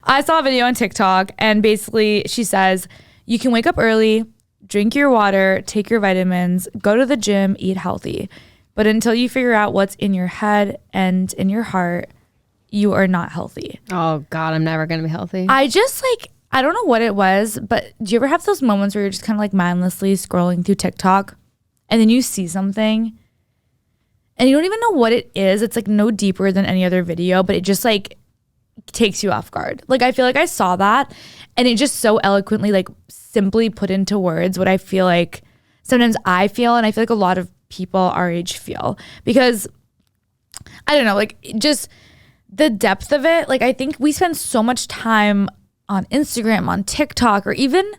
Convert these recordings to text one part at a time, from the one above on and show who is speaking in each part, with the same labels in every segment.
Speaker 1: I saw a video on TikTok and basically she says, you can wake up early, drink your water, take your vitamins, go to the gym, eat healthy. But until you figure out what's in your head and in your heart, you are not healthy.
Speaker 2: Oh God, I'm never going to be healthy.
Speaker 1: I just I don't know what it was, but do you ever have those moments where you're just kind of like mindlessly scrolling through TikTok and then you see something and you don't even know what it is? It's like no deeper than any other video, but it just like takes you off guard. Like I feel like I saw that and it just so eloquently like simply put into words what I feel like sometimes I feel, and I feel like a lot of people our age feel, because I don't know, like just the depth of it. Like I think we spend so much time on Instagram, on TikTok, or even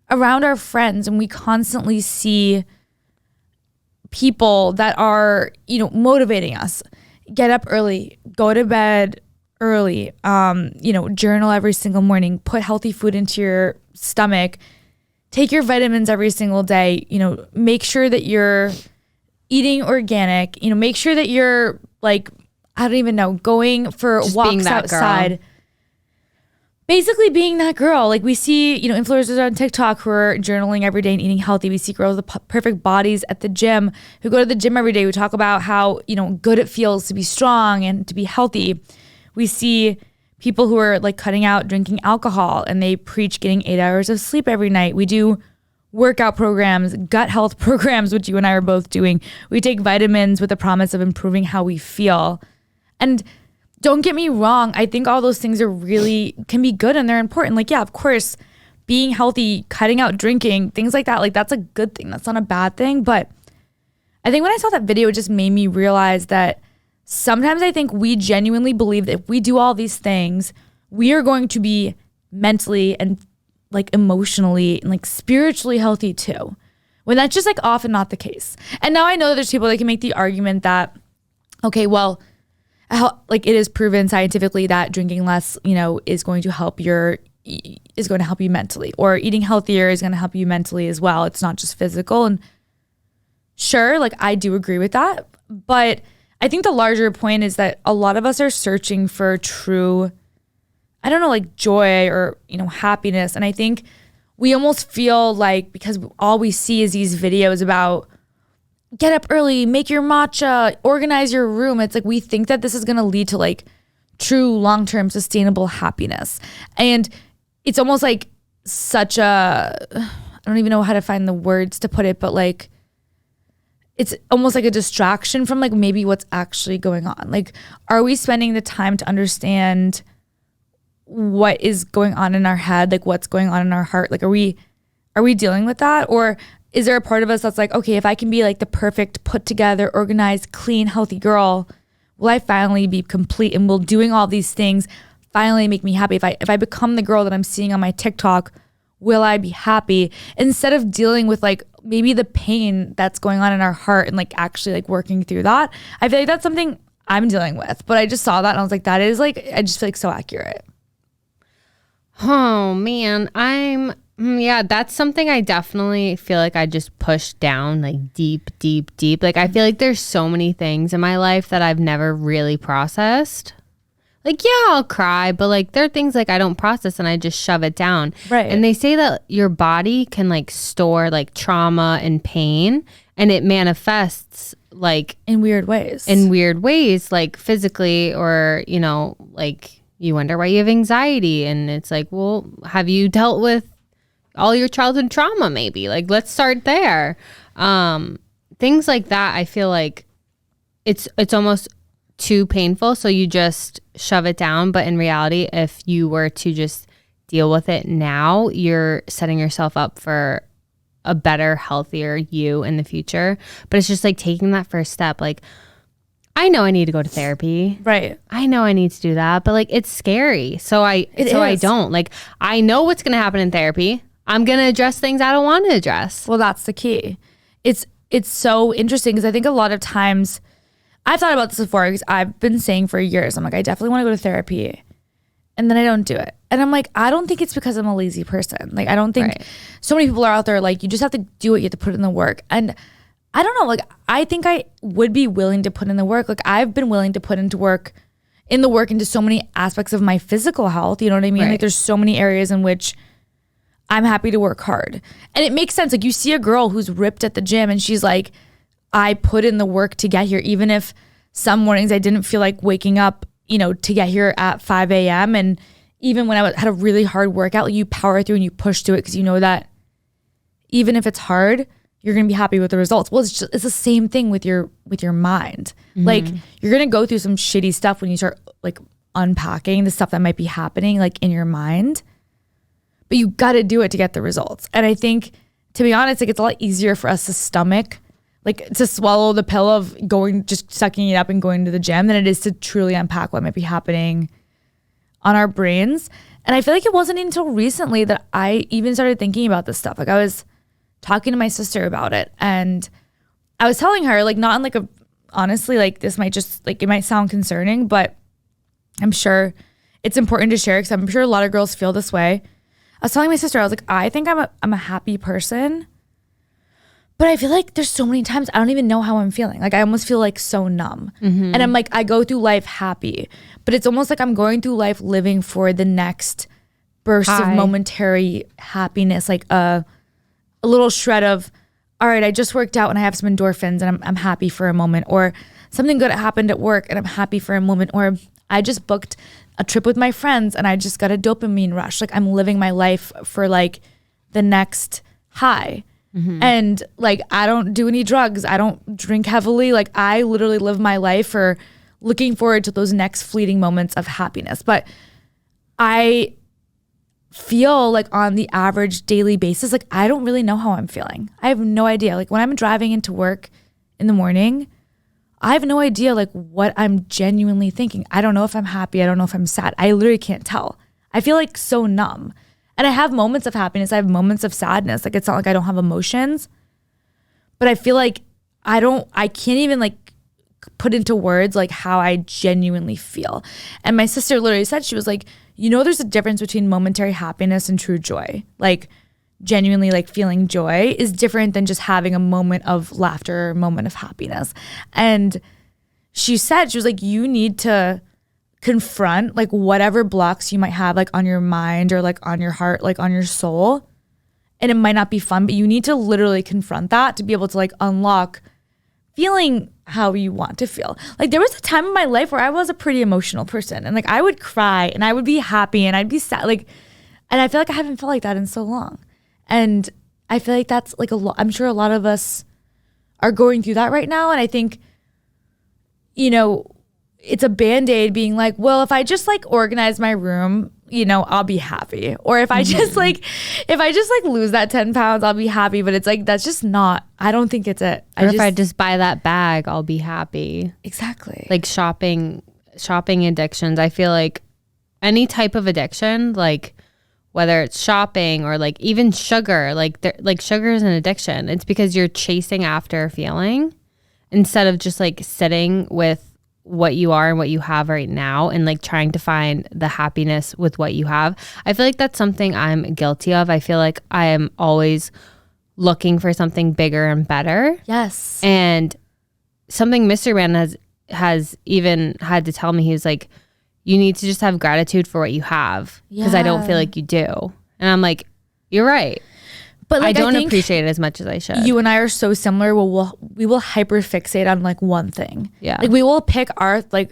Speaker 1: around our friends, and we constantly see people that are, you know, motivating us. Get up early, go to bed early, you know, journal every single morning, put healthy food into your stomach, take your vitamins every single day, you know, make sure that you're eating organic, you know, make sure that you're like, I don't even know, going for
Speaker 2: just
Speaker 1: walks outside. Girl. Basically being that girl. Like we see, you know, influencers on TikTok who are journaling every day and eating healthy. We see girls with perfect bodies at the gym who go to the gym every day. We talk about how, you know, good it feels to be strong and to be healthy. We see people who are like cutting out drinking alcohol and they preach getting 8 hours of sleep every night. We do workout programs, gut health programs, which you and I are both doing. We take vitamins with the promise of improving how we feel. And don't get me wrong, I think all those things are really, can be good and they're important. Like, yeah, of course, being healthy, cutting out drinking, things like that, like that's a good thing. That's not a bad thing. But I think when I saw that video, it just made me realize that sometimes I think we genuinely believe that if we do all these things, we are going to be mentally and like emotionally and like spiritually healthy too, when that's just like often not the case. And now I know that there's people that can make the argument that, okay, well, like it is proven scientifically that drinking less, you know, is going to help you mentally, or eating healthier is going to help you mentally as well. It's not just physical. And sure, like I do agree with that. But I think the larger point is that a lot of us are searching for true, I don't know, like joy or, you know, happiness. And I think we almost feel like because all we see is these videos about get up early, make your matcha, organize your room. It's like we think that this is going to lead to like true long-term sustainable happiness. And it's almost like such a, I don't even know how to find the words to put it, but like it's almost like a distraction from like maybe what's actually going on. Like, are we spending the time to understand what is going on in our head? Like what's going on in our heart? Like, are we dealing with that? Or is there a part of us that's like, okay, if I can be like the perfect, put together, organized, clean, healthy girl, will I finally be complete? And will doing all these things finally make me happy? If I become the girl that I'm seeing on my TikTok, will I be happy? Instead of dealing with like maybe the pain that's going on in our heart and like actually like working through that. I feel like that's something I'm dealing with. But I just saw that and I was like, that is like, I just feel like so accurate.
Speaker 2: Oh man, yeah, that's something I definitely feel like I just pushed down like deep. Like I feel like there's so many things in my life that I've never really processed. Like, yeah, I'll cry, but like there are things like I don't process and I just shove it down.
Speaker 1: Right.
Speaker 2: And they say that your body can like store like trauma and pain, and it manifests like
Speaker 1: in weird ways,
Speaker 2: like physically, or, you know, like you wonder why you have anxiety. And it's like, well, have you dealt with all your childhood trauma? Maybe like, let's start there. Things like that. I feel like it's almost too painful, so you just shove it down. But in reality, if you were to just deal with it now, you're setting yourself up for a better, healthier you in the future. But it's just like taking that first step. Like, I know I need to go to therapy.
Speaker 1: Right.
Speaker 2: I know I need to do that, but like it's scary. So I don't. Like, I know what's going to happen in therapy. I'm going to address things I don't want to address.
Speaker 1: Well, that's the key. It's so interesting because I think a lot of times I've thought about this before, because I've been saying for years, I'm like, I definitely want to go to therapy. And then I don't do it. And I'm like, I don't think it's because I'm a lazy person. Like, I don't think so many people are out there like, you just have to do it. You have to put in the work. And I don't know, like, I think I would be willing to put in the work. Like, I've been willing to put into work in the work into so many aspects of my physical health. You know what I mean?
Speaker 2: Right.
Speaker 1: Like there's so many areas in which I'm happy to work hard. And it makes sense. Like you see a girl who's ripped at the gym and she's like, I put in the work to get here. Even if some mornings I didn't feel like waking up, you know, to get here at 5 a.m. And even when I had a really hard workout, like you power through and you push through it because you know that even if it's hard, you're going to be happy with the results. Well, it's the same thing with your mind. Like you're going to go through some shitty stuff when you start like unpacking the stuff that might be happening like in your mind, but you got to do it to get the results. And I think, to be honest, like it's a lot easier for us to stomach, like to swallow the pill of just sucking it up and going to the gym than it is to truly unpack what might be happening on our brains. And I feel like it wasn't until recently that I even started thinking about this stuff. Like I was talking to my sister about it and I was telling her, like, not in like honestly, like this might just like, it might sound concerning, but I'm sure it's important to share because I'm sure a lot of girls feel this way. I was telling my sister, I was like, I think I'm a happy person, but I feel like there's so many times I don't even know how I'm feeling. Like I almost feel like so numb. And I'm like, I go through life happy, but it's almost like I'm going through life living for the next burst of momentary happiness, like a little shred of, all right, I just worked out and I have some endorphins and I'm happy for a moment, or something good happened at work and I'm happy for a moment, or I just booked a trip with my friends and I just got a dopamine rush. Like I'm living my life for like the next high. And like, I don't do any drugs. I don't drink heavily. Like I literally live my life for looking forward to those next fleeting moments of happiness. But I feel like on the average daily basis, like I don't really know how I'm feeling. I have no idea. Like when I'm driving into work in the morning, I have no idea like what I'm genuinely thinking. I don't know if I'm happy. I don't know if I'm sad. I literally can't tell. I feel like so numb. And I have moments of happiness. I have moments of sadness. Like it's not like I don't have emotions, but I feel like I can't even like put into words like how I genuinely feel. And my sister literally said, she was like, you know, there's a difference between momentary happiness and true joy. Like genuinely like feeling joy is different than just having a moment of laughter or a moment of happiness. And she said, she was like, you need to confront like whatever blocks you might have like on your mind or like on your heart, like on your soul. And it might not be fun, but you need to literally confront that to be able to like unlock feeling how you want to feel. Like there was a time in my life where I was a pretty emotional person and like I would cry and I would be happy and I'd be sad. Like, and I feel like I haven't felt like that in so long. And I feel like that's like I'm sure a lot of us are going through that right now. And I think, you know, it's a Band-Aid being like, well, if I just like organize my room, you know, I'll be happy. Or if I just like lose that 10 pounds, I'll be happy. But it's like, that's just not, I don't think it's it.
Speaker 2: Or if I just buy that bag, I'll be happy.
Speaker 1: Exactly.
Speaker 2: Like shopping addictions. I feel like any type of addiction, like whether it's shopping or like even sugar, like sugar is an addiction. It's because you're chasing after a feeling instead of just like sitting with what you are and what you have right now and like trying to find the happiness with what you have. I feel like that's something I'm guilty of. I feel like I am always looking for something bigger and better.
Speaker 1: Yes.
Speaker 2: And something Mr. Man has even had to tell me, he was like, you need to just have gratitude for what you have because I don't feel like you do. And I'm like, you're right. But like, I don't appreciate it as much as I should.
Speaker 1: You and I are so similar. We will hyper fixate on like one thing.
Speaker 2: Yeah.
Speaker 1: Like we will pick our like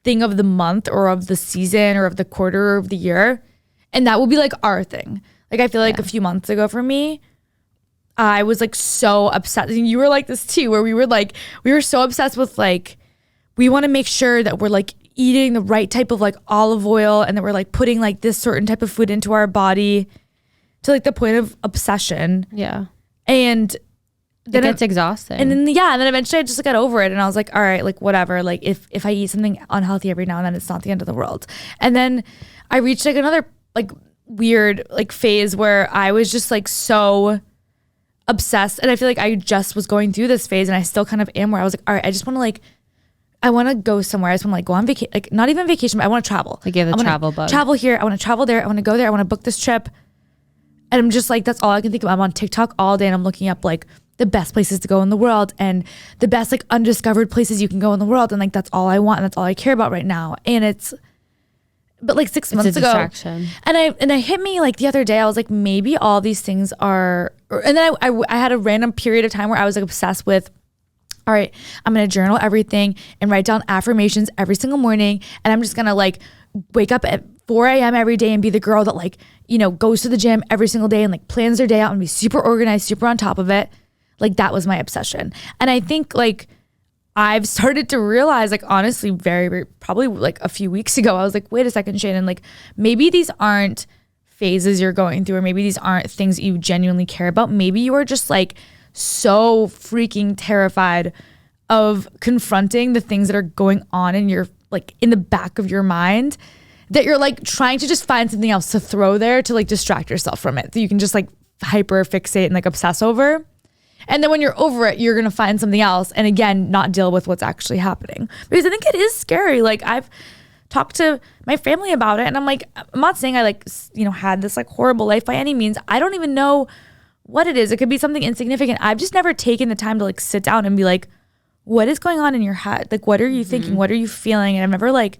Speaker 1: thing of the month or of the season or of the quarter or of the year. And that will be like our thing. Like I feel like a few months ago for me, I was like so obsessed. And you were like this too, where we were so obsessed with like, we want to make sure that we're like eating the right type of like olive oil and that we're like putting like this certain type of food into our body to like the point of obsession.
Speaker 2: Yeah.
Speaker 1: And then
Speaker 2: it gets exhausting.
Speaker 1: And then then eventually I just got over it and I was like, all right, like whatever. Like if I eat something unhealthy every now and then, it's not the end of the world. And then I reached like another like weird like phase where I was just like so obsessed. And I feel like I just was going through this phase and I still kind of am, where I was like, all right, I just want to like, I want to go somewhere. I just want to like go on vacation, like not even vacation, but I want to travel.
Speaker 2: Like you have the travel bug.
Speaker 1: Travel here. I want to travel there. I want to go there. I want to book this trip. And I'm just like, that's all I can think of. I'm on TikTok all day and I'm looking up like the best places to go in the world and the best like undiscovered places you can go in the world. And like, that's all I want. And that's all I care about right now. And but like 6 months ago,
Speaker 2: distraction.
Speaker 1: and it hit me like the other day, I was like, maybe all these things are, and then I had a random period of time where I was like obsessed with, all right, I'm going to journal everything and write down affirmations every single morning. And I'm just going to like wake up at 4 a.m. every day and be the girl that like, you know, goes to the gym every single day and like plans their day out and be super organized, super on top of it. Like that was my obsession. And I think like I've started to realize, like, honestly, very, very probably like a few weeks ago, I was like, wait a second, Shannon, like maybe these aren't phases you're going through, or maybe these aren't things that you genuinely care about. Maybe you are just like so freaking terrified of confronting the things that are going on in your, like in the back of your mind, that you're like trying to just find something else to throw there to like distract yourself from it. So you can just like hyper fixate and like obsess over. And then when you're over it, you're going to find something else. And again, not deal with what's actually happening. Because I think it is scary. Like I've talked to my family about it and I'm like, I'm not saying I like, you know, had this like horrible life by any means. I don't even know what it is. It could be something insignificant. I've just never taken the time to like sit down and be like, what is going on in your head? Like, what are you thinking? What are you feeling? And I've never like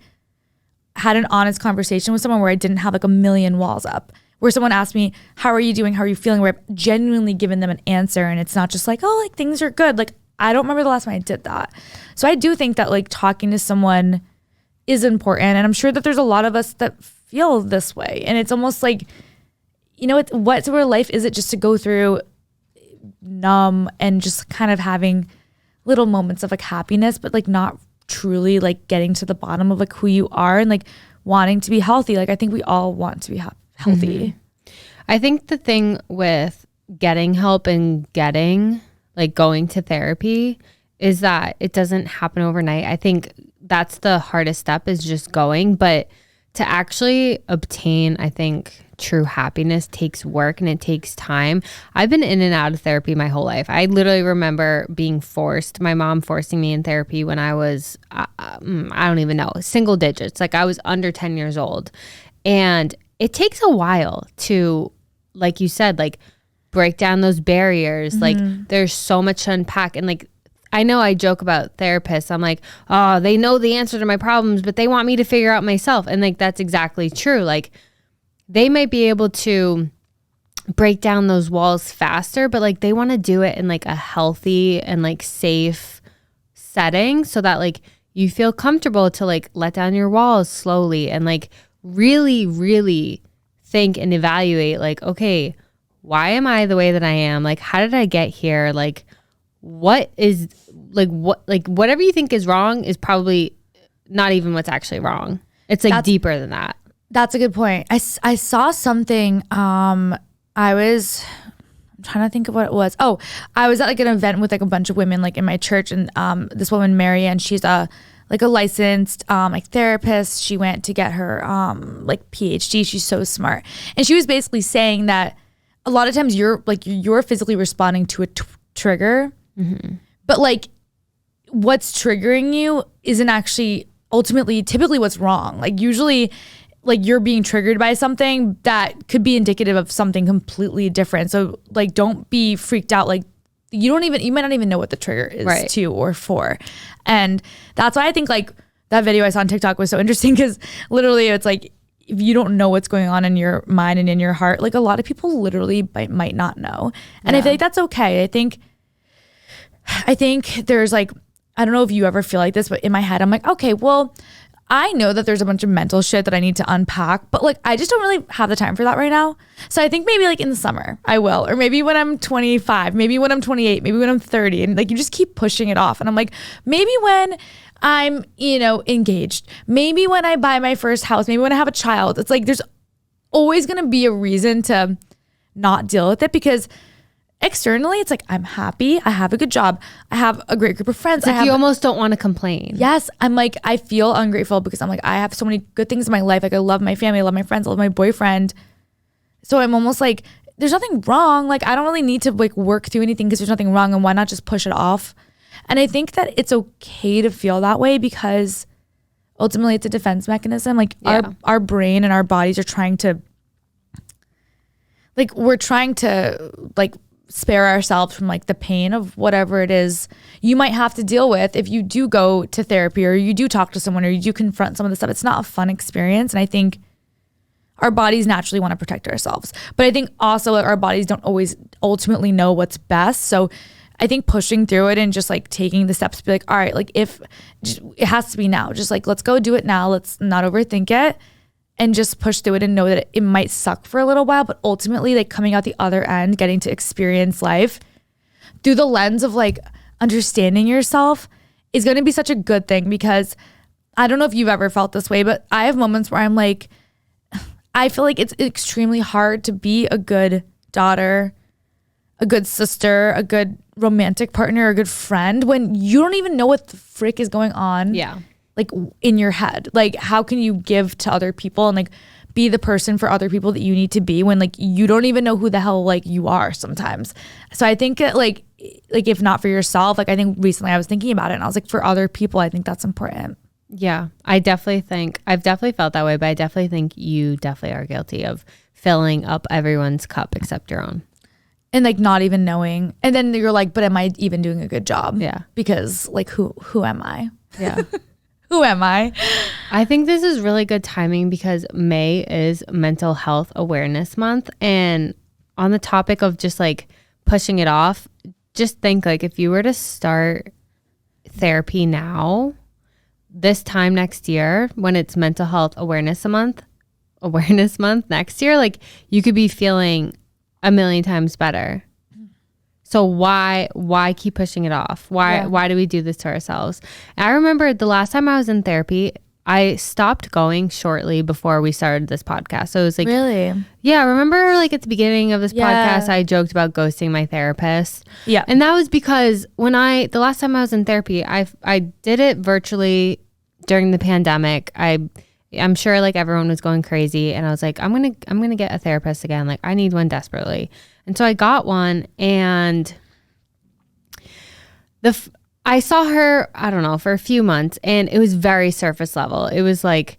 Speaker 1: had an honest conversation with someone where I didn't have like a million walls up. Where someone asked me, how are you doing? How are you feeling? Where I've genuinely given them an answer. And it's not just like, oh, like things are good. Like, I don't remember the last time I did that. So I do think that like talking to someone is important. And I'm sure that there's a lot of us that feel this way. And it's almost like, you know, what sort of life is it just to go through numb and just kind of having little moments of like happiness, but like not truly like getting to the bottom of like who you are and like wanting to be healthy. Like I think we all want to be healthy.
Speaker 2: I think the thing with getting help and getting like going to therapy is that it doesn't happen overnight. I think that's the hardest step, is just going. But to actually obtain, I think, true happiness takes work and it takes time. I've been in and out of therapy my whole life. I literally remember being forced, my mom forcing me in therapy when I was, I don't even know, single digits. Like I was under 10 years old. And it takes a while to, like you said, like break down those barriers. Like there's so much to unpack. And like, I know I joke about therapists. I'm like, oh, they know the answer to my problems, but they want me to figure out myself. And like, that's exactly true. Like they might be able to break down those walls faster, but like they want to do it in like a healthy and like safe setting so that like you feel comfortable to like let down your walls slowly and like really, really think and evaluate like, okay, why am I the way that I am? Like, how did I get here? Like, what is like, what, like whatever you think is wrong is probably not even what's actually wrong. It's like deeper than that.
Speaker 1: That's a good point. I saw something, I'm trying to think of what it was. Oh, I was at like an event with like a bunch of women like in my church, and this woman, Marianne, she's a licensed like therapist. She went to get her like PhD. She's so smart. And she was basically saying that a lot of times you're physically responding to a trigger, but like what's triggering you isn't actually ultimately typically what's wrong. Like usually like you're being triggered by something that could be indicative of something completely different. So like don't be freaked out. Like you might not even know what the trigger is to or for. And that's why I think like that video I saw on TikTok was so interesting, because literally it's like, if you don't know what's going on in your mind and in your heart, like a lot of people literally might not know. And I feel like that's okay. I think there's like, I don't know if you ever feel like this, but in my head, I'm like, okay, well, I know that there's a bunch of mental shit that I need to unpack, but like, I just don't really have the time for that right now. So I think maybe like in the summer I will, or maybe when I'm 25, maybe when I'm 28, maybe when I'm 30, and like, you just keep pushing it off. And I'm like, maybe when I'm, engaged, maybe when I buy my first house, maybe when I have a child. It's like, there's always going to be a reason to not deal with it, because externally it's like, I'm happy, I have a good job, I have a great group of friends.
Speaker 2: Like you almost don't want to complain.
Speaker 1: Yes. I'm like, I feel ungrateful because I'm like, I have so many good things in my life. Like I love my family, I love my friends, I love my boyfriend. So I'm almost like, there's nothing wrong. Like I don't really need to like work through anything because there's nothing wrong, and why not just push it off? And I think that it's okay to feel that way, because ultimately it's a defense mechanism. Like our brain and our bodies are trying to, like, we're trying to like spare ourselves from like the pain of whatever it is you might have to deal with if you do go to therapy or you do talk to someone or you do confront some of the stuff. It's not a fun experience. And I think our bodies naturally want to protect ourselves. But I think also like, our bodies don't always ultimately know what's best. So I think pushing through it and just like taking the steps to be like, all right, like if it has to be now, just like, let's go do it now. Let's not overthink it and just push through it and know that it might suck for a little while, but ultimately like coming out the other end, getting to experience life through the lens of like understanding yourself is going to be such a good thing. Because I don't know if you've ever felt this way, but I have moments where I'm like, I feel like it's extremely hard to be a good daughter, a good sister, a good romantic partner, a good friend when you don't even know what the frick is going on.
Speaker 2: Yeah.
Speaker 1: Like in your head. Like how can you give to other people and like be the person for other people that you need to be when like you don't even know who the hell like you are sometimes. So I think that like if not for yourself, like I think recently I was thinking about it and I was like, for other people, I think that's important.
Speaker 2: Yeah, I definitely think I've definitely felt that way, but I definitely think you definitely are guilty of filling up everyone's cup except your own.
Speaker 1: And like not even knowing. And then you're like, but am I even doing a good job?
Speaker 2: Yeah.
Speaker 1: Because like who am I?
Speaker 2: Yeah.
Speaker 1: Who am I?
Speaker 2: I think this is really good timing because May is Mental Health Awareness Month. And on the topic of just like pushing it off, just think like if you were to start therapy now, this time next year when it's Mental Health Awareness Month next year, like you could be feeling a million times better. So why keep pushing it off? Why do we do this to ourselves? And I remember the last time I was in therapy, I stopped going shortly before we started this podcast. So it was like,
Speaker 1: really?
Speaker 2: Yeah, I remember like at the beginning of this podcast, I joked about ghosting my therapist.
Speaker 1: Yeah.
Speaker 2: And that was because the last time I was in therapy, I did it virtually during the pandemic. I'm sure like everyone was going crazy and I was like, I'm going to get a therapist again. Like I need one desperately. And so I got one and I saw her, I don't know, for a few months and it was very surface level. It was like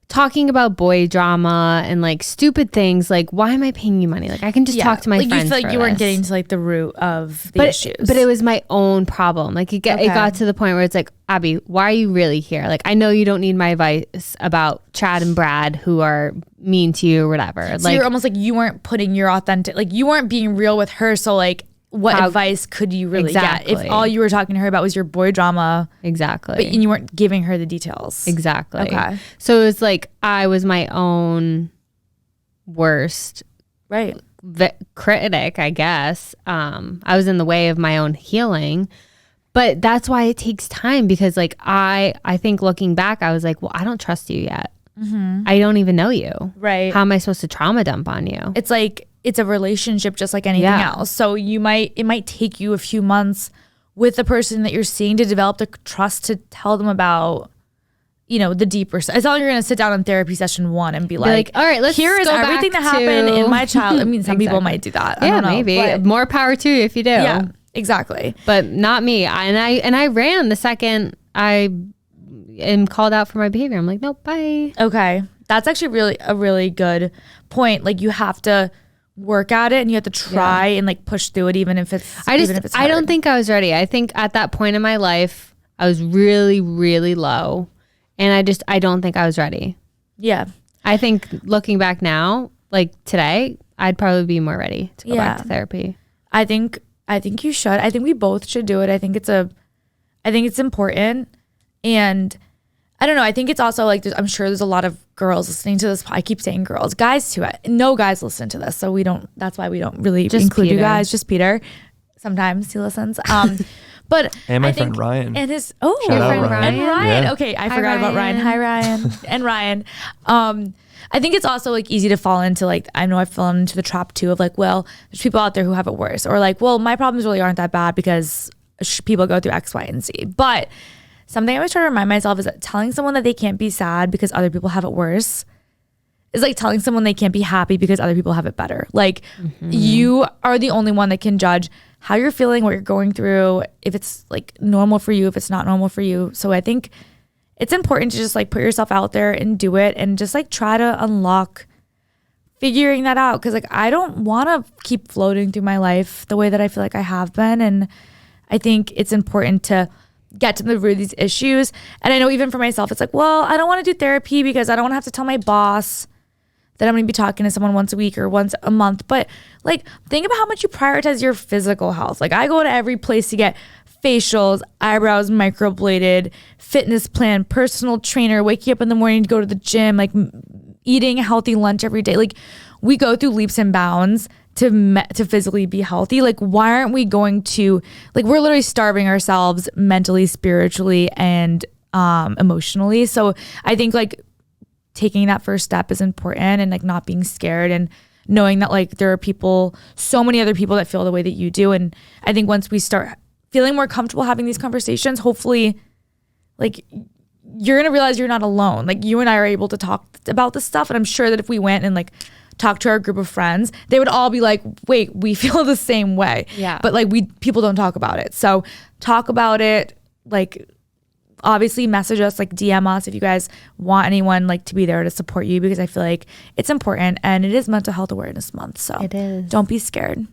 Speaker 2: talking about boy drama and like stupid things like, why am I paying you money? Like I can just talk to my
Speaker 1: like
Speaker 2: friends.
Speaker 1: You feel like you weren't getting to like the root of the issues.
Speaker 2: But it was my own problem. Like it got to the point where it's like, Abby, why are you really here? Like I know you don't need my advice about Chad and Brad who are mean to you or whatever.
Speaker 1: So you're almost like you weren't putting your authentic, like you weren't being real with her. So like what advice could you really get if all you were talking to her about was your boy drama?
Speaker 2: Exactly.
Speaker 1: But and you weren't giving her the details.
Speaker 2: Exactly.
Speaker 1: Okay.
Speaker 2: So it was like I was my own worst critic, I guess. I was in the way of my own healing. But that's why it takes time because like I think looking back, I was like, well, I don't trust you yet. Mm-hmm. I don't even know you.
Speaker 1: Right.
Speaker 2: How am I supposed to trauma dump on you?
Speaker 1: It's like, it's a relationship just like anything else. So it might take you a few months with the person that you're seeing to develop the trust to tell them about, you know, the deeper stuff. It's not like you're going to sit down on therapy session 1 and be like,
Speaker 2: all right, let's
Speaker 1: here is
Speaker 2: go
Speaker 1: everything that
Speaker 2: back
Speaker 1: happened
Speaker 2: to-
Speaker 1: in my child. I mean, some people might do that. I don't know,
Speaker 2: maybe.
Speaker 1: but-
Speaker 2: More power to you if you do.
Speaker 1: Yeah, exactly.
Speaker 2: But not me. I ran the second I am called out for my behavior. I'm like, nope, bye.
Speaker 1: Okay. That's actually a really good point. Like you have to work at it and you have to try and like push through it even if it's
Speaker 2: I
Speaker 1: hard.
Speaker 2: don't think I was ready. I think at that point in my life, I was really, really low. And I don't think I was ready.
Speaker 1: Yeah.
Speaker 2: I think looking back now, like today, I'd probably be more ready to go back to therapy.
Speaker 1: I think you should. I think we both should do it. I think it's important. And I don't know. I think it's also like, I'm sure there's a lot of girls listening to this. I keep saying girls, guys too. No guys listen to this. So that's why we don't really include you guys. Just Peter. Sometimes he listens. But
Speaker 3: and my friend Ryan.
Speaker 1: And his,
Speaker 3: Shout out
Speaker 2: friend
Speaker 3: Ryan.
Speaker 1: and Ryan.
Speaker 3: Yeah.
Speaker 1: Okay. I forgot about Ryan. Hi, Ryan. And Ryan. I think it's also like easy to fall into like, I know I've fallen into the trap too of like, well, there's people out there who have it worse, or like, well, my problems really aren't that bad because people go through X, Y, and Z. But something I always try to remind myself is that telling someone that they can't be sad because other people have it worse is like telling someone they can't be happy because other people have it better. Like you are the only one that can judge how you're feeling, what you're going through, if it's like normal for you, if it's not normal for you. So I think it's important to just like put yourself out there and do it and just like try to unlock figuring that out, because like I don't want to keep floating through my life the way that I feel like I have been. And I think it's important to get to the root of these issues. And I know even for myself, it's like, well, I don't want to do therapy because I don't want to have to tell my boss that I'm going to be talking to someone once a week or once a month. But like, think about how much you prioritize your physical health. Like, I go to every place to get facials, eyebrows microbladed, fitness plan, personal trainer, waking up in the morning to go to the gym, like eating a healthy lunch every day. Like, we go through leaps and bounds to physically be healthy. Like, why aren't we going to, like, we're literally starving ourselves mentally, spiritually, and emotionally. So I think like taking that first step is important, and like not being scared, and knowing that like there are people, so many other people that feel the way that you do. And I think once we start feeling more comfortable having these conversations, hopefully like you're going to realize you're not alone. Like, you and I are able to talk about this stuff. And I'm sure that if we went and like talked to our group of friends, they would all be like, wait, we feel the same way.
Speaker 2: Yeah.
Speaker 1: But like people don't talk about it. So talk about it. Like, obviously message us, like DM us if you guys want anyone like to be there to support you, because I feel like it's important, and it is Mental Health Awareness Month. So
Speaker 2: It is.
Speaker 1: Don't be scared.